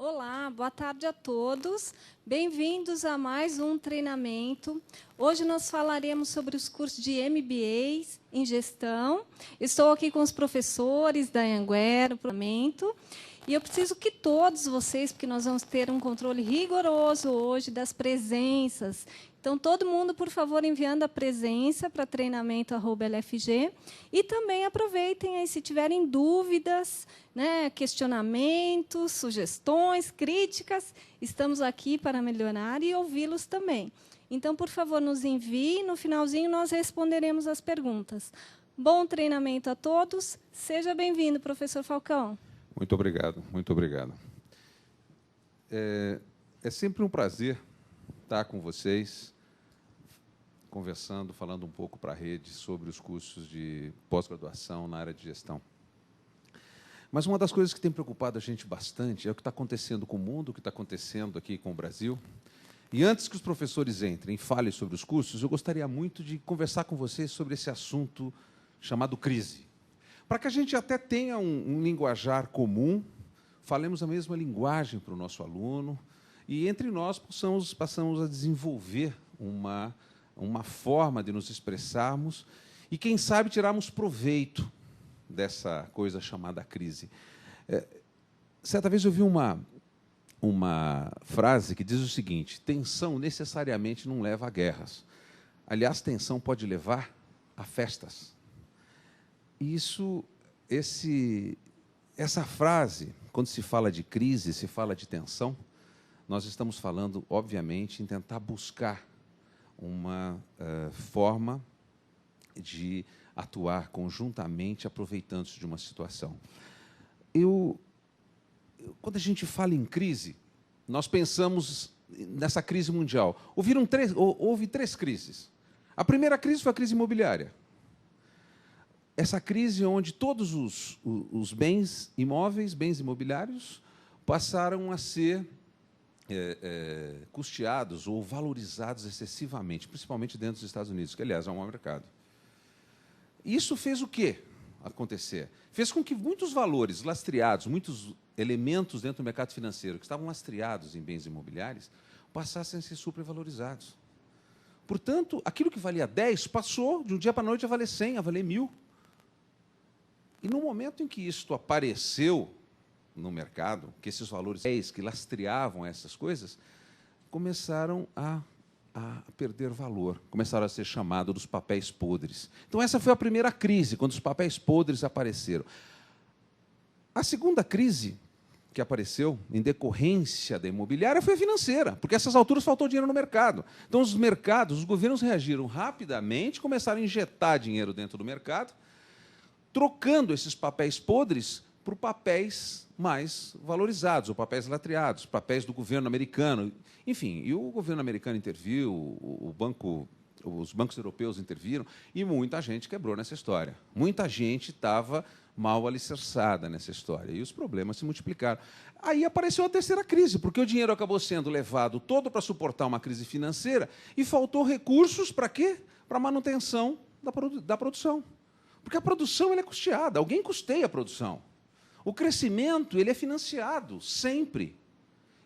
Olá, boa tarde a todos. Bem-vindos a mais um treinamento. Hoje nós falaremos sobre os cursos de MBA em gestão. Estou aqui com os professores da Anhanguera, e eu preciso que todos vocês, porque nós vamos ter um controle rigoroso hoje das presenças. Então, todo mundo, por favor, enviando a presença para treinamento@lfg. E também aproveitem aí, se tiverem dúvidas, né, questionamentos, sugestões, críticas, estamos aqui para melhorar e ouvi-los também. Então, por favor, nos envie. No finalzinho, nós responderemos as perguntas. Bom treinamento a todos. Seja bem-vindo, professor Falcão. Muito obrigado, muito obrigado. É sempre um prazer estar com vocês, conversando, falando um pouco para a rede sobre os cursos de pós-graduação na área de gestão. Mas uma das coisas que tem preocupado a gente bastante é o que está acontecendo com o mundo, o que está acontecendo aqui com o Brasil. E antes que os professores entrem e falem sobre os cursos, eu gostaria muito de conversar com vocês sobre esse assunto chamado crise. Para que a gente até tenha um linguajar comum, falemos a mesma linguagem para o nosso aluno, e entre nós passamos a desenvolver uma forma de nos expressarmos e, quem sabe, tirarmos proveito dessa coisa chamada crise. Certa vez eu vi uma frase que diz o seguinte: tensão necessariamente não leva a guerras. Aliás, tensão pode levar a festas. Essa frase, quando se fala de crise, se fala de tensão, nós estamos falando, obviamente, em tentar buscar uma forma de atuar conjuntamente, aproveitando-se de uma situação. Quando a gente fala em crise, nós pensamos nessa crise mundial. Houve três crises. A primeira crise foi a crise imobiliária. Essa crise onde todos os bens imóveis, bens imobiliários, passaram a ser custeados ou valorizados excessivamente, principalmente dentro dos Estados Unidos, que, aliás, é um maior mercado. Isso fez o quê acontecer? Fez com que muitos valores lastreados, muitos elementos dentro do mercado financeiro que estavam lastreados em bens imobiliários, passassem a ser supervalorizados. Portanto, aquilo que valia 10 passou, de um dia para a noite, a valer 100, a valer 1.000. E, no momento em que isto apareceu no mercado, que esses valores que lastreavam essas coisas, começaram a perder valor, começaram a ser chamados dos papéis podres. Então, essa foi a primeira crise, quando os papéis podres apareceram. A segunda crise que apareceu, em decorrência da imobiliária, foi a financeira, porque, a essas alturas, faltou dinheiro no mercado. Então, os mercados, os governos reagiram rapidamente, começaram a injetar dinheiro dentro do mercado, trocando esses papéis podres por papéis mais valorizados, ou papéis lastreados, papéis do governo americano. Enfim, e o governo americano interviu, os bancos europeus interviram, e muita gente quebrou nessa história. Muita gente estava mal alicerçada nessa história, e os problemas se multiplicaram. Aí apareceu a terceira crise, porque o dinheiro acabou sendo levado todo para suportar uma crise financeira, e faltou recursos para quê? Para a manutenção da produção. Porque a produção é custeada, alguém custeia a produção. O crescimento é financiado, sempre.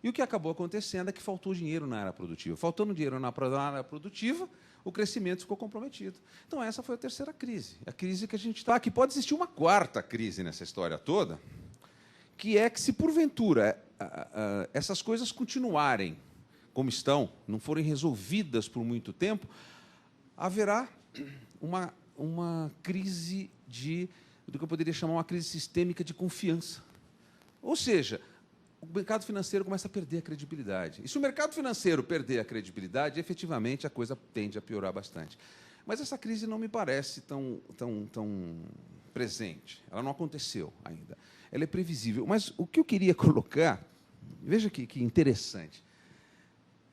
E o que acabou acontecendo é que faltou dinheiro na área produtiva. Faltando dinheiro na área produtiva, o crescimento ficou comprometido. Então, essa foi a terceira crise. A crise que a gente está aqui. Pode existir uma quarta crise nessa história toda, que é que, se porventura essas coisas continuarem como estão, não forem resolvidas por muito tempo, haverá uma crise do que eu poderia chamar uma crise sistêmica de confiança. Ou seja, o mercado financeiro começa a perder a credibilidade. E se o mercado financeiro perder a credibilidade, efetivamente, a coisa tende a piorar bastante. Mas essa crise não me parece tão presente. Ela não aconteceu ainda. Ela é previsível. Mas o que eu queria colocar, veja que interessante,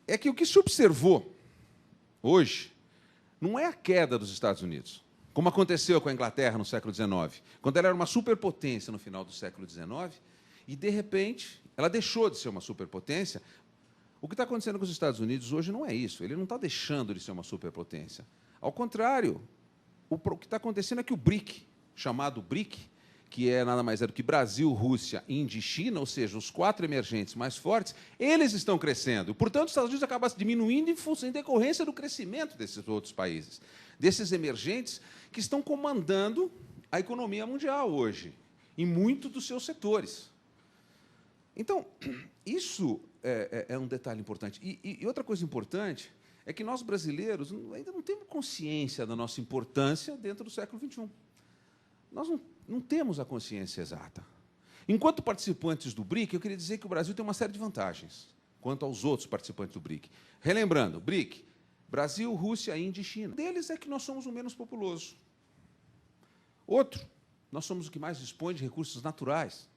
é que o que se observou hoje não é a queda dos Estados Unidos, como aconteceu com a Inglaterra no século XIX, quando ela era uma superpotência no final do século XIX, e, de repente, ela deixou de ser uma superpotência. O que está acontecendo com os Estados Unidos hoje não é isso. Ele não está deixando de ser uma superpotência. Ao contrário, o que está acontecendo é que o BRIC, chamado BRIC, que é nada mais do que Brasil, Rússia, Índia e China, ou seja, os 4 emergentes mais fortes, eles estão crescendo. Portanto, os Estados Unidos acabam diminuindo em decorrência do crescimento desses outros países, desses emergentes que estão comandando a economia mundial hoje, em muitos dos seus setores. Então, isso é um detalhe importante. E outra coisa importante é que nós, brasileiros, ainda não temos consciência da nossa importância dentro do século XXI. Nós não temos a consciência exata. Enquanto participantes do BRIC, eu queria dizer que o Brasil tem uma série de vantagens quanto aos outros participantes do BRIC. Relembrando, BRIC, Brasil, Rússia, Índia e China. Um deles é que nós somos o menos populoso. Outro, nós somos o que mais dispõe de recursos naturais.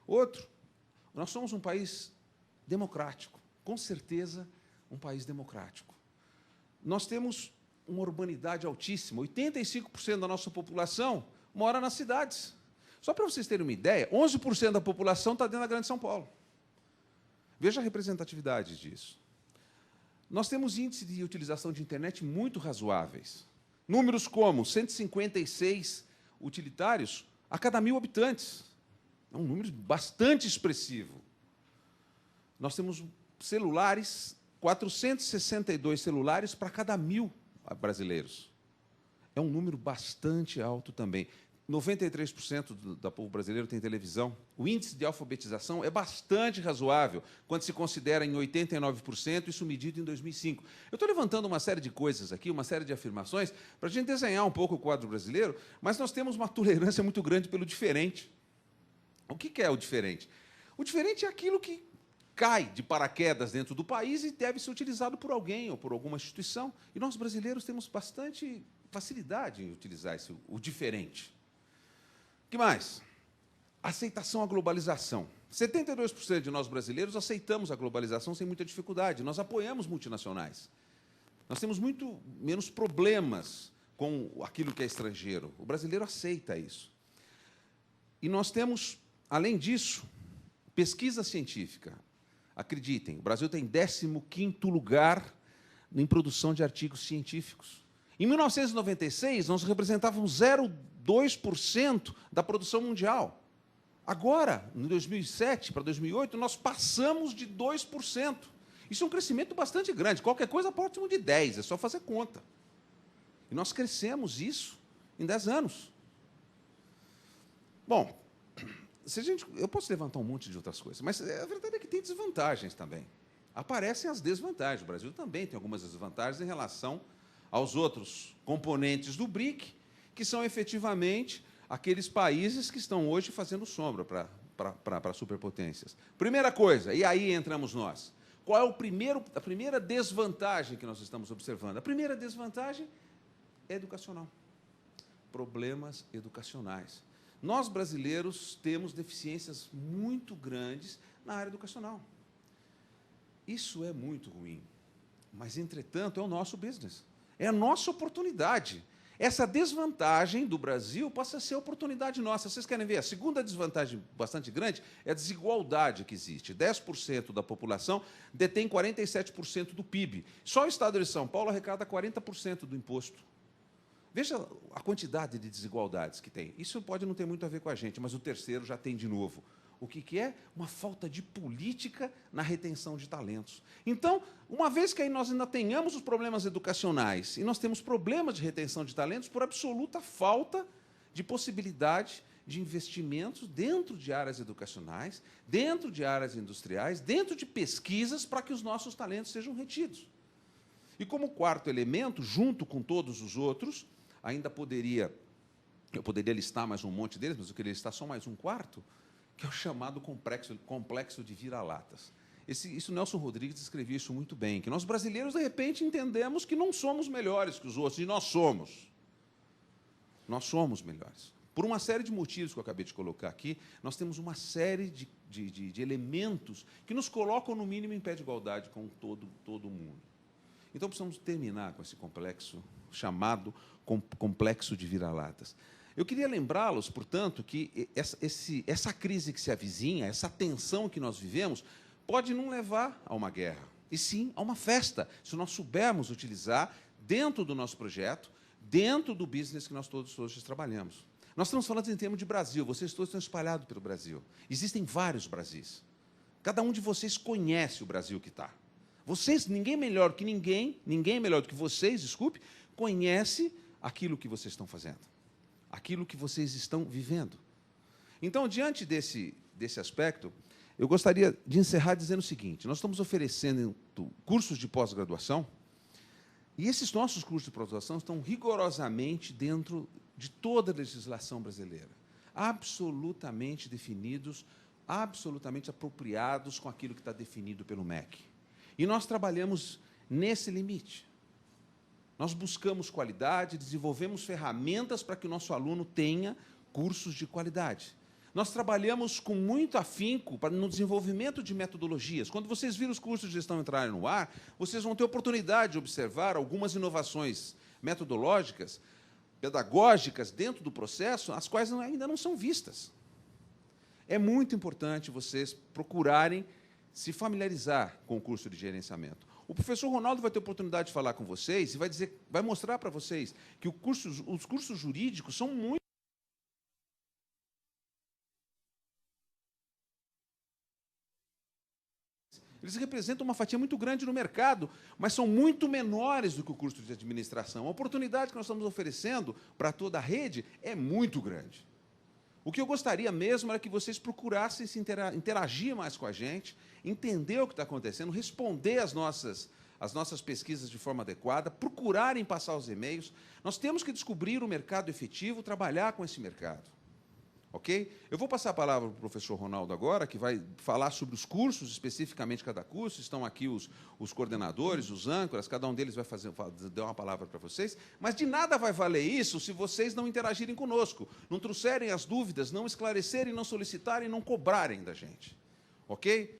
Outro, nós somos um país democrático, com certeza um país democrático. Nós temos uma urbanidade altíssima, 85% da nossa população mora nas cidades. Só para vocês terem uma ideia, 11% da população está dentro da Grande São Paulo. Veja a representatividade disso. Nós temos índices de utilização de internet muito razoáveis. Números como 156 utilitários a cada 1.000 habitantes. É um número bastante expressivo. Nós temos celulares, 462 celulares para cada 1.000 brasileiros. É um número bastante alto também. 93% do povo brasileiro tem televisão. O índice de alfabetização é bastante razoável, quando se considera em 89%, isso medido em 2005. Eu estou levantando uma série de coisas aqui, uma série de afirmações, para a gente desenhar um pouco o quadro brasileiro, mas nós temos uma tolerância muito grande pelo diferente. O que é o diferente? O diferente é aquilo que cai de paraquedas dentro do país e deve ser utilizado por alguém ou por alguma instituição. E nós, brasileiros, temos bastante facilidade em utilizar o diferente. O que mais? Aceitação à globalização. 72% de nós, brasileiros, aceitamos a globalização sem muita dificuldade. Nós apoiamos multinacionais. Nós temos muito menos problemas com aquilo que é estrangeiro. O brasileiro aceita isso. E nós temos, além disso, pesquisa científica. Acreditem, o Brasil tem 15º lugar em produção de artigos científicos. Em 1996, nós representávamos 0,2% da produção mundial. Agora, em 2007 para 2008, nós passamos de 2%. Isso é um crescimento bastante grande. Qualquer coisa próximo de 10%, é só fazer conta. E nós crescemos isso em 10 anos. Bom, eu posso levantar um monte de outras coisas, mas a verdade é que tem desvantagens também. Aparecem as desvantagens. O Brasil também tem algumas desvantagens em relação aos outros componentes do BRIC, que são efetivamente aqueles países que estão hoje fazendo sombra para superpotências. Primeira coisa, e aí entramos nós. Qual é a primeira desvantagem que nós estamos observando? A primeira desvantagem é educacional. Problemas educacionais. Nós, brasileiros, temos deficiências muito grandes na área educacional. Isso é muito ruim, mas, entretanto, é o nosso business. É a nossa oportunidade. Essa desvantagem do Brasil passa a ser a oportunidade nossa. Vocês querem ver? A segunda desvantagem bastante grande é a desigualdade que existe. 10% da população detém 47% do PIB. Só o Estado de São Paulo arrecada 40% do imposto. Veja a quantidade de desigualdades que tem. Isso pode não ter muito a ver com a gente, mas o terceiro já tem de novo. O que é? Uma falta de política na retenção de talentos. Então, uma vez que aí nós ainda tenhamos os problemas educacionais e nós temos problemas de retenção de talentos por absoluta falta de possibilidade de investimentos dentro de áreas educacionais, dentro de áreas industriais, dentro de pesquisas para que os nossos talentos sejam retidos. E como quarto elemento, junto com todos os outros, eu poderia listar mais um monte deles, mas eu queria listar só mais um quarto, que é o chamado complexo de vira-latas. Isso Nelson Rodrigues escrevia isso muito bem, que nós brasileiros, de repente, entendemos que não somos melhores que os outros, e nós somos. Nós somos melhores. Por uma série de motivos que eu acabei de colocar aqui, nós temos uma série de elementos que nos colocam, no mínimo, em pé de igualdade com todo mundo. Então, precisamos terminar com esse complexo chamado complexo de vira-latas. Eu queria lembrá-los, portanto, que essa crise que se avizinha, essa tensão que nós vivemos, pode não levar a uma guerra, e sim a uma festa, se nós soubermos utilizar dentro do nosso projeto, dentro do business que nós todos hoje trabalhamos. Nós estamos falando em termos de Brasil, vocês todos estão espalhados pelo Brasil. Existem vários Brasis. Cada um de vocês conhece o Brasil que está. Vocês, ninguém melhor que ninguém melhor do que vocês, desculpe, conhece aquilo que vocês estão fazendo, aquilo que vocês estão vivendo. Então, diante desse aspecto, eu gostaria de encerrar dizendo o seguinte: nós estamos oferecendo cursos de pós-graduação, e esses nossos cursos de pós-graduação estão rigorosamente dentro de toda a legislação brasileira, absolutamente definidos, absolutamente apropriados com aquilo que está definido pelo MEC. E nós trabalhamos nesse limite. Nós buscamos qualidade, desenvolvemos ferramentas para que o nosso aluno tenha cursos de qualidade. Nós trabalhamos com muito afinco no desenvolvimento de metodologias. Quando vocês viram os cursos de gestão entrarem no ar, vocês vão ter oportunidade de observar algumas inovações metodológicas, pedagógicas dentro do processo, as quais ainda não são vistas. É muito importante vocês procurarem se familiarizar com o curso de gerenciamento. O professor Ronaldo vai ter oportunidade de falar com vocês e vai mostrar para vocês que os cursos jurídicos são muito... Eles representam uma fatia muito grande no mercado, mas são muito menores do que o curso de administração. A oportunidade que nós estamos oferecendo para toda a rede é muito grande. O que eu gostaria mesmo era que vocês procurassem se interagir mais com a gente, entender o que está acontecendo, responder às nossas pesquisas de forma adequada, procurarem passar os e-mails. Nós temos que descobrir o mercado efetivo, trabalhar com esse mercado. Ok? Eu vou passar a palavra para o professor Ronaldo agora, que vai falar sobre os cursos, especificamente cada curso. Estão aqui os coordenadores, os âncoras, cada um deles vai dar uma palavra para vocês. Mas de nada vai valer isso se vocês não interagirem conosco, não trouxerem as dúvidas, não esclarecerem, não solicitarem, não cobrarem da gente. Ok?